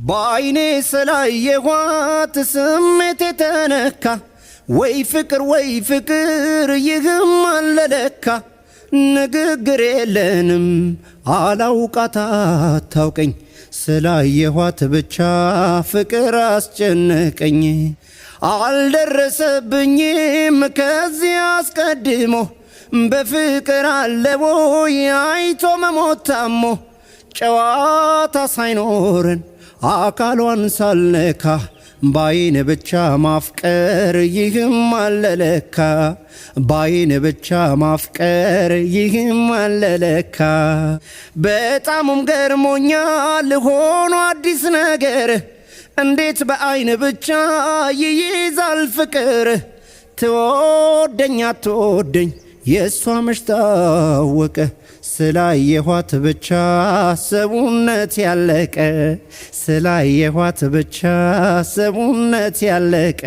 በአይኔ ስላየኋት ስሜቴ ተነካ ወይ ፍቅር ይህም አለለካ ንግግር የለንም አላውቃት አታውቀኝ ስላየኋት ብቻ ፍቅር አስጨነቀኝ አልደረሰብኝም ከዚህ አስቀድሞ በፍቅር አለቦ አይቶ መሞት ታሞ ጨዋታ ሳይኖረን አካሏን ሳልነካ ባይን ብቻ ማፍቀር ይህም አለለካ ባይን ብቻ ማፍቀር ይህም አለለካ በጣምም ገርሞኛል ሆኖ አዲስ ነገር እንዴት በአይን ብቻ ይይዛል ፍቅር ትወደኝ አትወደኝ የሷ መሽታወቀ ስላየኋት ብቻ ሰውነት ያለቀ ስላየኋት ብቻ ሰውነት ያለቀ